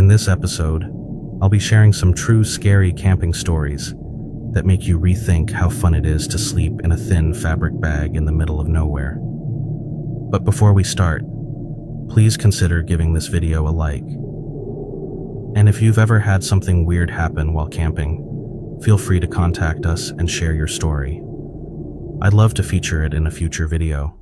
In this episode, I'll be sharing some true scary camping stories that make you rethink how fun it is to sleep in a thin fabric bag in the middle of nowhere. But before we start, please consider giving this video a like. And if you've ever had something weird happen while camping, feel free to contact us and share your story. I'd love to feature it in a future video.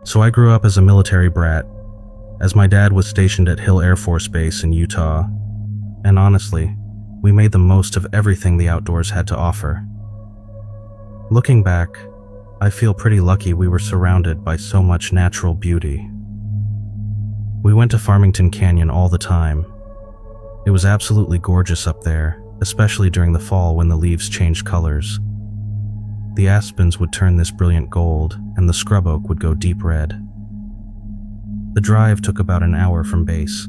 So I grew up as a military brat, as my dad was stationed at Hill Air Force Base in Utah, and honestly, we made the most of everything the outdoors had to offer. Looking back, I feel pretty lucky we were surrounded by so much natural beauty. We went to Farmington Canyon all the time. It was absolutely gorgeous up there, especially during the fall when the leaves changed colors. The aspens would turn this brilliant gold, and the scrub oak would go deep red. The drive took about an hour from base,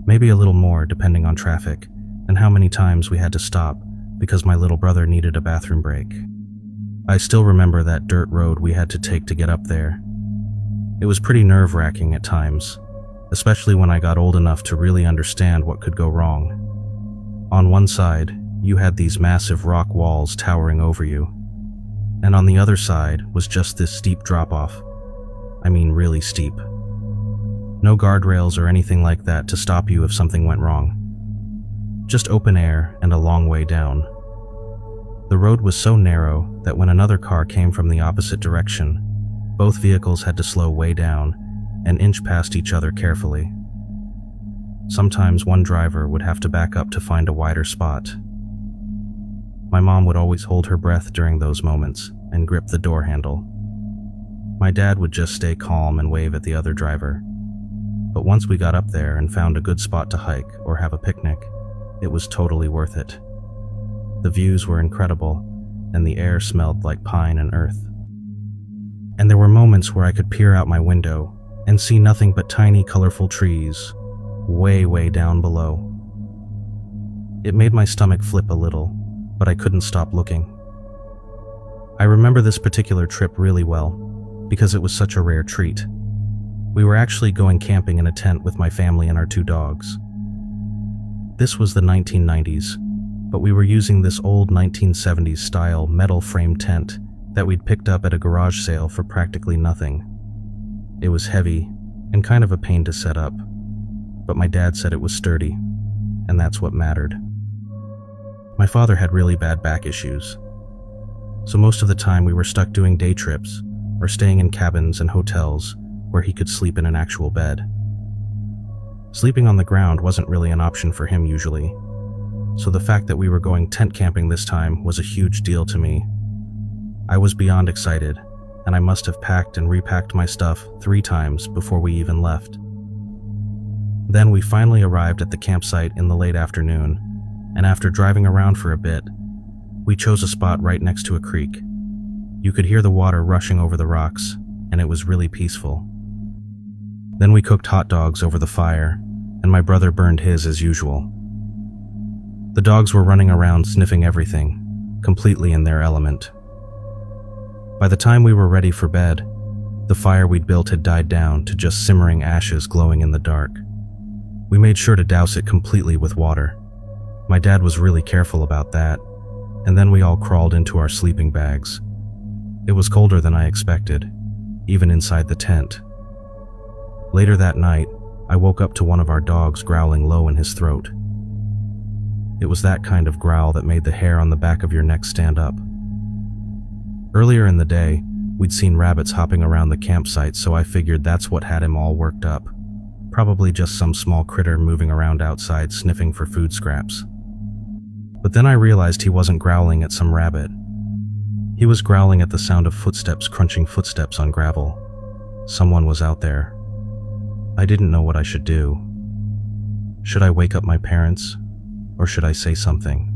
maybe a little more depending on traffic, and how many times we had to stop because my little brother needed a bathroom break. I still remember that dirt road we had to take to get up there. It was pretty nerve-wracking at times, especially when I got old enough to really understand what could go wrong. On one side, you had these massive rock walls towering over you, and on the other side was just this steep drop-off. I mean, really steep. No guardrails or anything like that to stop you if something went wrong. Just open air and a long way down. The road was so narrow that when another car came from the opposite direction, both vehicles had to slow way down and inch past each other carefully. Sometimes one driver would have to back up to find a wider spot. My mom would always hold her breath during those moments and grip the door handle. My dad would just stay calm and wave at the other driver. But once we got up there and found a good spot to hike or have a picnic, it was totally worth it. The views were incredible, and the air smelled like pine and earth. And there were moments where I could peer out my window and see nothing but tiny, colorful trees, way down below. It made my stomach flip a little, but I couldn't stop looking. I remember this particular trip really well, because it was such a rare treat. We were actually going camping in a tent with my family and our 2 dogs. This was the 1990s, but we were using this old 1970s style metal frame tent that we'd picked up at a garage sale for practically nothing. It was heavy and kind of a pain to set up, but my dad said it was sturdy, and that's what mattered. My father had really bad back issues, so most of the time we were stuck doing day trips or staying in cabins and hotels where he could sleep in an actual bed. Sleeping on the ground wasn't really an option for him usually, so the fact that we were going tent camping this time was a huge deal to me. I was beyond excited, and I must have packed and repacked my stuff 3 times before we even left. Then we finally arrived at the campsite in the late afternoon, and after driving around for a bit, we chose a spot right next to a creek. You could hear the water rushing over the rocks, and it was really peaceful. Then we cooked hot dogs over the fire, and my brother burned his as usual. The dogs were running around sniffing everything, completely in their element. By the time we were ready for bed, the fire we'd built had died down to just simmering ashes glowing in the dark. We made sure to douse it completely with water. My dad was really careful about that, and then we all crawled into our sleeping bags. It was colder than I expected, even inside the tent. Later that night, I woke up to one of our dogs growling low in his throat. It was that kind of growl that made the hair on the back of your neck stand up. Earlier in the day, we'd seen rabbits hopping around the campsite, so I figured that's what had him all worked up. Probably just some small critter moving around outside sniffing for food scraps. But then I realized he wasn't growling at some rabbit. He was growling at the sound of footsteps crunching footsteps on gravel. Someone was out there. I didn't know what I should do. Should I wake up my parents, or should I say something?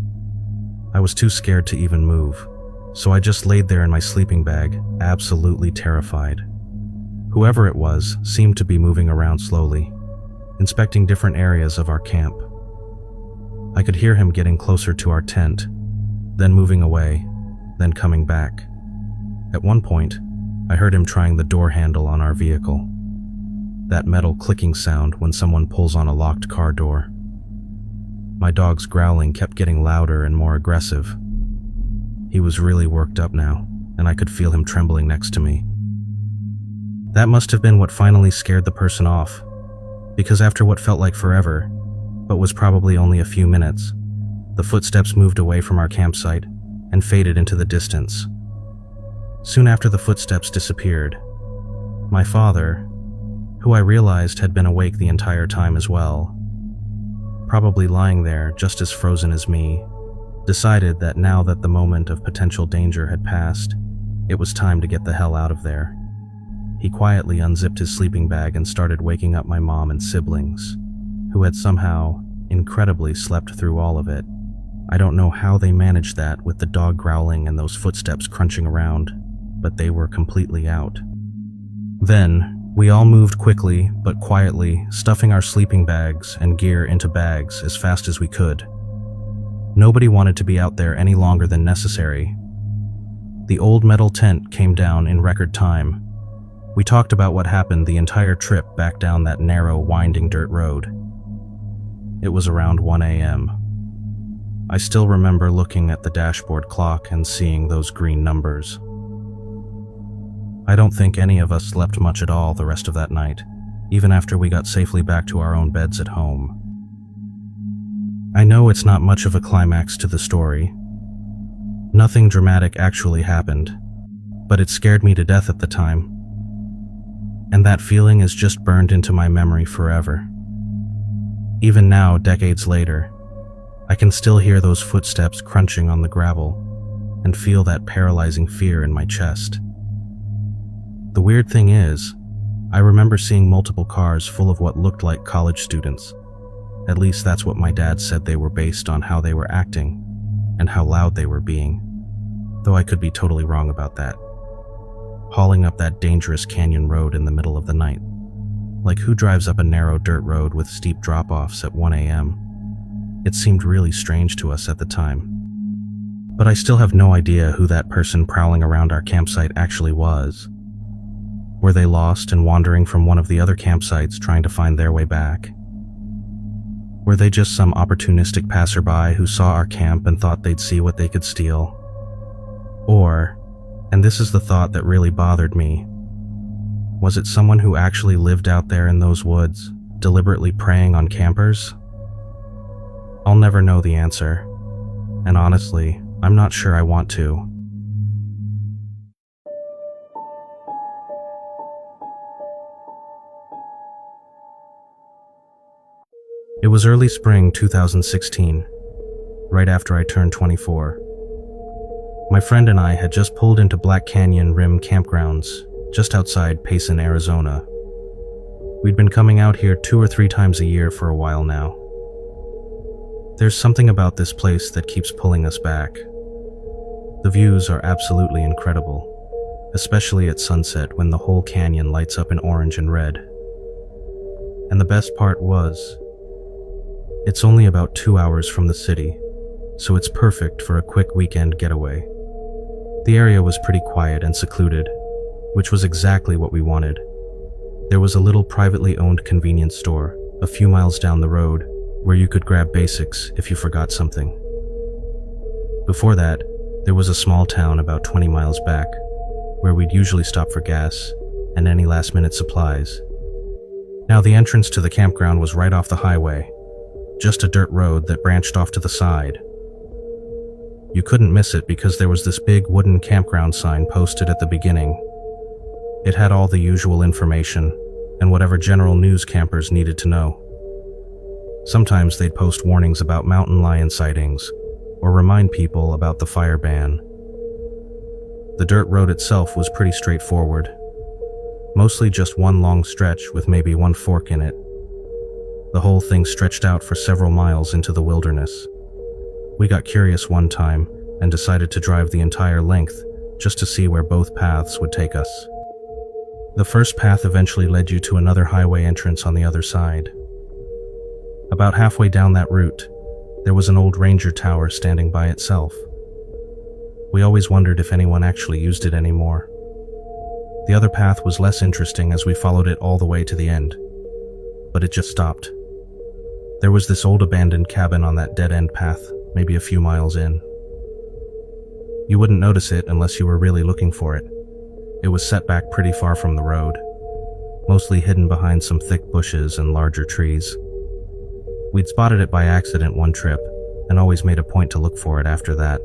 I was too scared to even move, so I just laid there in my sleeping bag, absolutely terrified. Whoever it was seemed to be moving around slowly, inspecting different areas of our camp. I could hear him getting closer to our tent, then moving away, then coming back. At one point, I heard him trying the door handle on our vehicle. That metal clicking sound when someone pulls on a locked car door. My dog's growling kept getting louder and more aggressive. He was really worked up now, and I could feel him trembling next to me. That must have been what finally scared the person off, because after what felt like forever, but was probably only a few minutes, the footsteps moved away from our campsite and faded into the distance. Soon after the footsteps disappeared, my father, who I realized had been awake the entire time as well, probably lying there just as frozen as me, decided that now that the moment of potential danger had passed, it was time to get the hell out of there. He quietly unzipped his sleeping bag and started waking up my mom and siblings, who had somehow, incredibly, slept through all of it. I don't know how they managed that with the dog growling and those footsteps crunching around, but they were completely out. Then, we all moved quickly but quietly, stuffing our sleeping bags and gear into bags as fast as we could. Nobody wanted to be out there any longer than necessary. The old metal tent came down in record time. We talked about what happened the entire trip back down that narrow, winding dirt road. It was around 1 a.m. I still remember looking at the dashboard clock and seeing those green numbers. I don't think any of us slept much at all the rest of that night, even after we got safely back to our own beds at home. I know it's not much of a climax to the story. Nothing dramatic actually happened, but it scared me to death at the time. And that feeling is just burned into my memory forever. Even now, decades later, I can still hear those footsteps crunching on the gravel and feel that paralyzing fear in my chest. The weird thing is, I remember seeing multiple cars full of what looked like college students. At least that's what my dad said they were based on how they were acting and how loud they were being, though I could be totally wrong about that. Hauling up that dangerous canyon road in the middle of the night. Like, who drives up a narrow dirt road with steep drop-offs at 1 a.m.? It seemed really strange to us at the time. But I still have no idea who that person prowling around our campsite actually was. Were they lost and wandering from one of the other campsites trying to find their way back? Were they just some opportunistic passerby who saw our camp and thought they'd see what they could steal? Or, and this is the thought that really bothered me, was it someone who actually lived out there in those woods, deliberately preying on campers? I'll never know the answer, and honestly, I'm not sure I want to. It was early spring 2016, right after I turned 24. My friend and I had just pulled into Black Canyon Rim campgrounds, just outside Payson, Arizona. We'd been coming out here 2 or 3 times a year for a while now. There's something about this place that keeps pulling us back. The views are absolutely incredible, especially at sunset when the whole canyon lights up in orange and red. And the best part was, it's only about 2 hours from the city, so it's perfect for a quick weekend getaway. The area was pretty quiet and secluded, which was exactly what we wanted. There was a little privately owned convenience store a few miles down the road where you could grab basics if you forgot something. Before that, there was a small town about 20 miles back where we'd usually stop for gas and any last-minute supplies. Now, the entrance to the campground was right off the highway, just a dirt road that branched off to the side. You couldn't miss it because there was this big wooden campground sign posted at the beginning. It had all the usual information and whatever general news campers needed to know. Sometimes they'd post warnings about mountain lion sightings or remind people about the fire ban. The dirt road itself was pretty straightforward, mostly just one long stretch with maybe one fork in it. The whole thing stretched out for several miles into the wilderness. We got curious one time and decided to drive the entire length just to see where both paths would take us. The first path eventually led you to another highway entrance on the other side. About halfway down that route, there was an old ranger tower standing by itself. We always wondered if anyone actually used it anymore. The other path was less interesting as we followed it all the way to the end, but it just stopped. There was this old abandoned cabin on that dead-end path, maybe a few miles in. You wouldn't notice it unless you were really looking for it. It was set back pretty far from the road, mostly hidden behind some thick bushes and larger trees. We'd spotted it by accident one trip, and always made a point to look for it after that.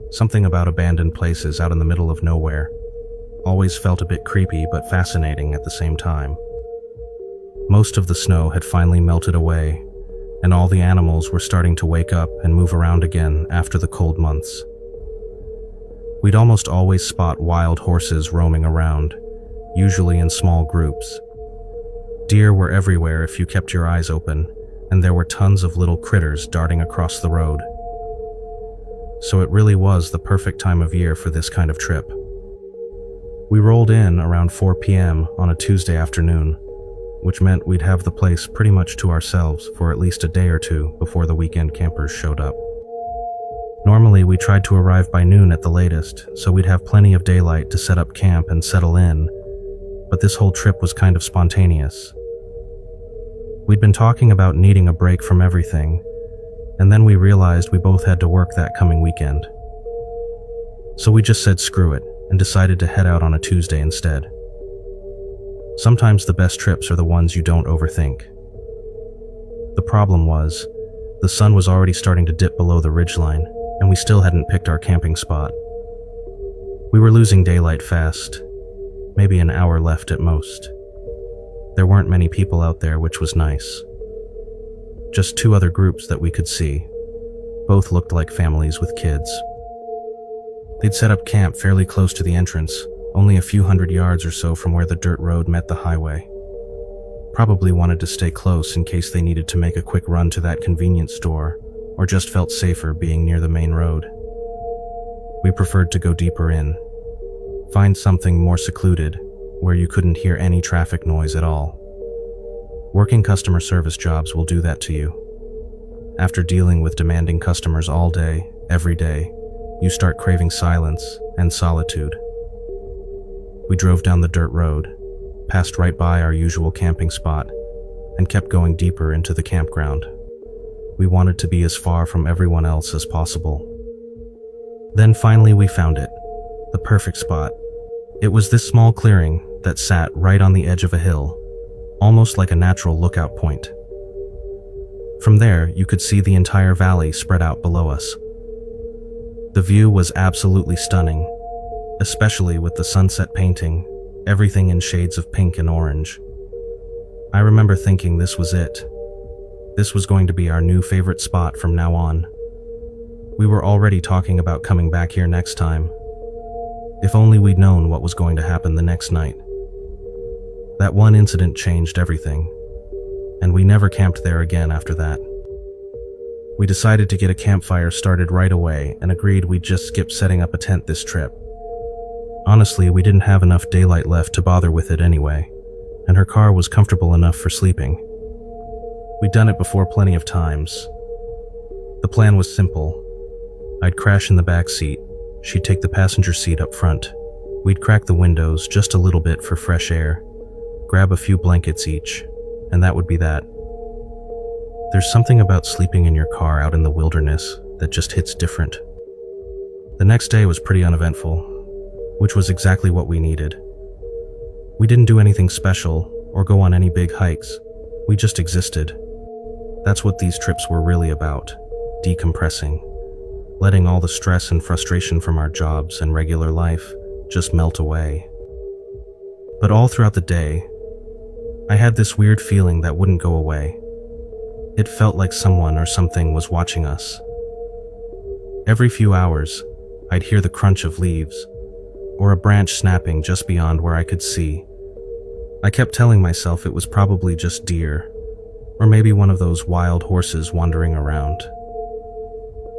Something about abandoned places out in the middle of nowhere always felt a bit creepy but fascinating at the same time. Most of the snow had finally melted away, and all the animals were starting to wake up and move around again after the cold months. We'd almost always spot wild horses roaming around, usually in small groups. Deer were everywhere if you kept your eyes open, and there were tons of little critters darting across the road. So it really was the perfect time of year for this kind of trip. We rolled in around 4 p.m. on a Tuesday afternoon, which meant we'd have the place pretty much to ourselves for at least a day or two before the weekend campers showed up. Normally, we tried to arrive by noon at the latest, so we'd have plenty of daylight to set up camp and settle in, but this whole trip was kind of spontaneous. We'd been talking about needing a break from everything, and then we realized we both had to work that coming weekend. So we just said screw it, and decided to head out on a Tuesday instead. Sometimes the best trips are the ones you don't overthink. The problem was, the sun was already starting to dip below the ridgeline, and we still hadn't picked our camping spot. We were losing daylight fast, maybe an hour left at most. There weren't many people out there, which was nice. Just 2 other groups that we could see. Both looked like families with kids. They'd set up camp fairly close to the entrance, only a few hundred yards or so from where the dirt road met the highway. Probably wanted to stay close in case they needed to make a quick run to that convenience store, or just felt safer being near the main road. We preferred to go deeper in, find something more secluded, where you couldn't hear any traffic noise at all. Working customer service jobs will do that to you. After dealing with demanding customers all day, every day, you start craving silence and solitude. We drove down the dirt road, passed right by our usual camping spot, and kept going deeper into the campground. We wanted to be as far from everyone else as possible. Then finally we found it, the perfect spot. It was this small clearing that sat right on the edge of a hill, almost like a natural lookout point. From there, you could see the entire valley spread out below us. The view was absolutely stunning, especially with the sunset painting, everything in shades of pink and orange. I remember thinking this was it. This was going to be our new favorite spot from now on. We were already talking about coming back here next time. If only we'd known what was going to happen the next night. That one incident changed everything, and we never camped there again after that. We decided to get a campfire started right away and agreed we'd just skip setting up a tent this trip. Honestly, we didn't have enough daylight left to bother with it anyway, and her car was comfortable enough for sleeping. We'd done it before plenty of times. The plan was simple. I'd crash in the back seat, she'd take the passenger seat up front. We'd crack the windows just a little bit for fresh air, grab a few blankets each, and that would be that. There's something about sleeping in your car out in the wilderness that just hits different. The next day was pretty uneventful, which was exactly what we needed. We didn't do anything special or go on any big hikes. We just existed. That's what these trips were really about, decompressing, letting all the stress and frustration from our jobs and regular life just melt away. But all throughout the day, I had this weird feeling that wouldn't go away. It felt like someone or something was watching us. Every few hours, I'd hear the crunch of leaves, or a branch snapping just beyond where I could see. I kept telling myself it was probably just deer, or maybe one of those wild horses wandering around.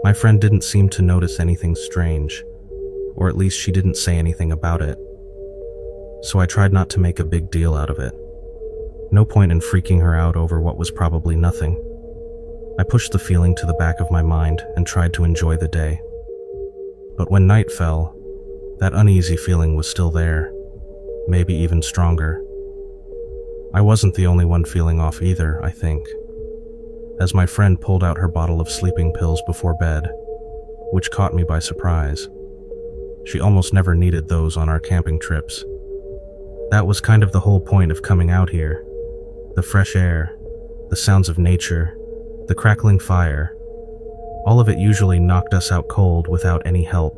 My friend didn't seem to notice anything strange, or at least she didn't say anything about it. So I tried not to make a big deal out of it. No point in freaking her out over what was probably nothing. I pushed the feeling to the back of my mind and tried to enjoy the day. But when night fell, that uneasy feeling was still there. maybe even stronger. I wasn't the only one feeling off either, I think, as my friend pulled out her bottle of sleeping pills before bed, which caught me by surprise. She almost never needed those on our camping trips. That was kind of the whole point of coming out here. The fresh air, the sounds of nature, the crackling fire. All of it usually knocked us out cold without any help.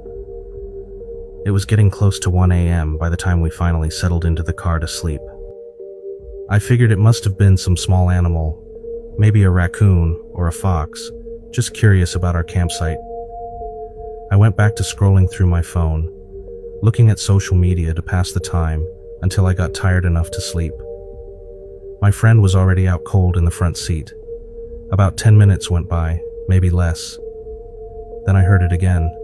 It was getting close to 1 a.m. by the time we finally settled into the car to sleep. I figured it must have been some small animal, maybe a raccoon or a fox, just curious about our campsite. I went back to scrolling through my phone, looking at social media to pass the time until I got tired enough to sleep. My friend was already out cold in the front seat. About 10 minutes went by, maybe less. Then I heard it again.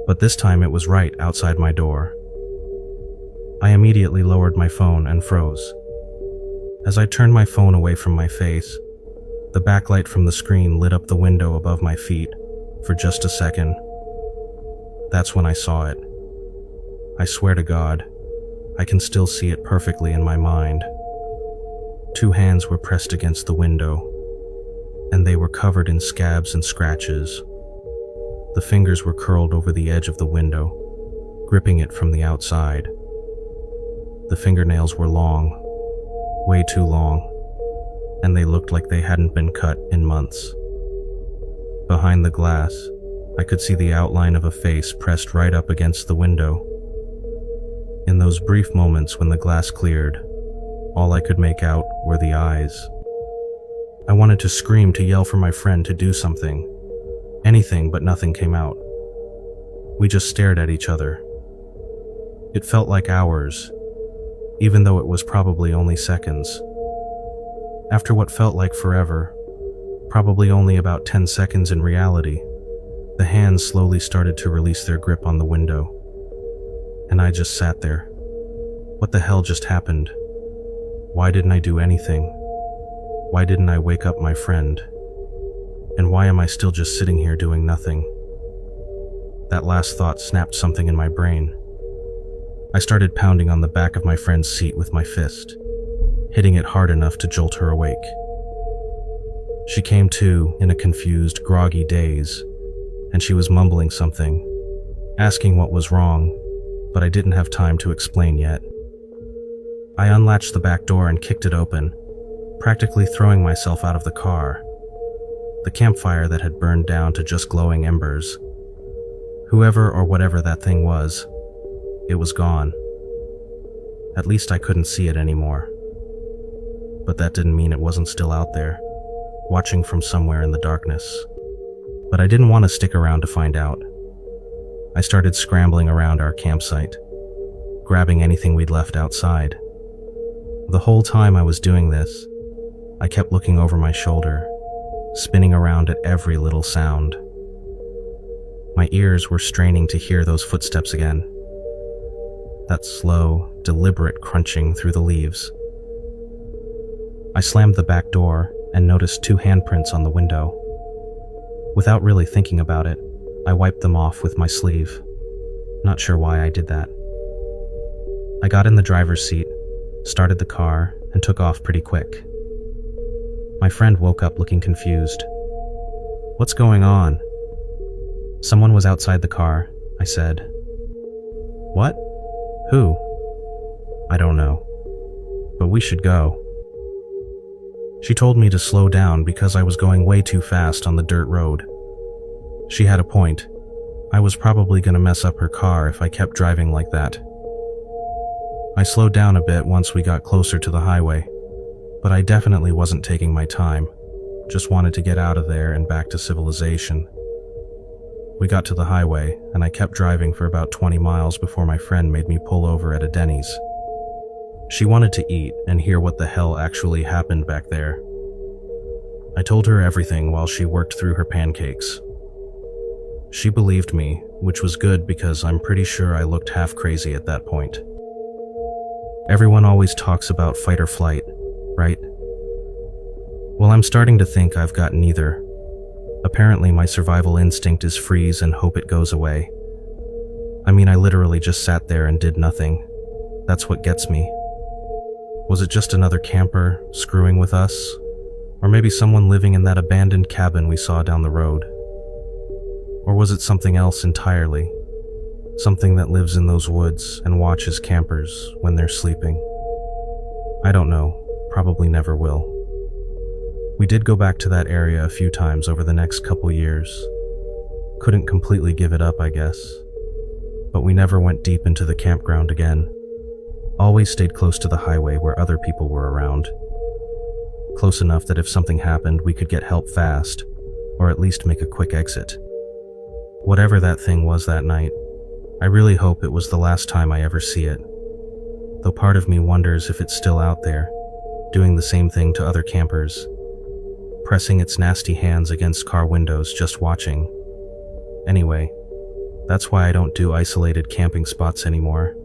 But this time it was right outside my door. I immediately lowered my phone and froze. As I turned my phone away from my face, the backlight from the screen lit up the window above my feet for just a second. That's when I saw it. I swear to God, I can still see it perfectly in my mind. 2 hands were pressed against the window, and they were covered in scabs and scratches. The fingers were curled over the edge of the window, gripping it from the outside. The fingernails were long, way too long, and they looked like they hadn't been cut in months. Behind the glass, I could see the outline of a face pressed right up against the window. In those brief moments when the glass cleared, all I could make out were the eyes. I wanted to scream, to yell for my friend to do something. Anything, but nothing came out. We just stared at each other. It felt like hours, even though it was probably only seconds. After what felt like forever, probably only about 10 seconds in reality, the hands slowly started to release their grip on the window. And I just sat there. What the hell just happened? Why didn't I do anything? Why didn't I wake up my friend? And why am I still just sitting here doing nothing? That last thought snapped something in my brain. I started pounding on the back of my friend's seat with my fist, hitting it hard enough to jolt her awake. She came to in a confused, groggy daze, and she was mumbling something, asking what was wrong, but I didn't have time to explain yet. I unlatched the back door and kicked it open, practically throwing myself out of the car. The campfire that had burned down to just glowing embers. Whoever or whatever that thing was, it was gone. At least I couldn't see it anymore. But that didn't mean it wasn't still out there, watching from somewhere in the darkness. But I didn't want to stick around to find out. I started scrambling around our campsite, grabbing anything we'd left outside. The whole time I was doing this, I kept looking over my shoulder, spinning around at every little sound. My ears were straining to hear those footsteps again. That slow, deliberate crunching through the leaves. I slammed the back door and noticed 2 handprints on the window. Without really thinking about it, I wiped them off with my sleeve. Not sure why I did that. I got in the driver's seat, started the car, and took off pretty quick. My friend woke up looking confused. "What's going on?" "Someone was outside the car," I said. "What? Who?" "I don't know. But we should go." She told me to slow down because I was going way too fast on the dirt road. She had a point. I was probably going to mess up her car if I kept driving like that. I slowed down a bit once we got closer to the highway, but I definitely wasn't taking my time, just wanted to get out of there and back to civilization. We got to the highway, and I kept driving for about 20 miles before my friend made me pull over at a Denny's. She wanted to eat and hear what the hell actually happened back there. I told her everything while she worked through her pancakes. She believed me, which was good because I'm pretty sure I looked half crazy at that point. Everyone always talks about fight or flight, right? Well, I'm starting to think I've got neither. Apparently, my survival instinct is freeze and hope it goes away. I mean, I literally just sat there and did nothing. That's what gets me. Was it just another camper screwing with us? Or maybe someone living in that abandoned cabin we saw down the road? Or was it something else entirely? Something that lives in those woods and watches campers when they're sleeping? I don't know, probably never will. We did go back to that area a few times over the next couple years. Couldn't completely give it up, I guess. But we never went deep into the campground again. Always stayed close to the highway where other people were around. Close enough that if something happened, we could get help fast, or at least make a quick exit. Whatever that thing was that night, I really hope it was the last time I ever see it. Though part of me wonders if it's still out there, doing the same thing to other campers, pressing its nasty hands against car windows just watching. Anyway, that's why I don't do isolated camping spots anymore.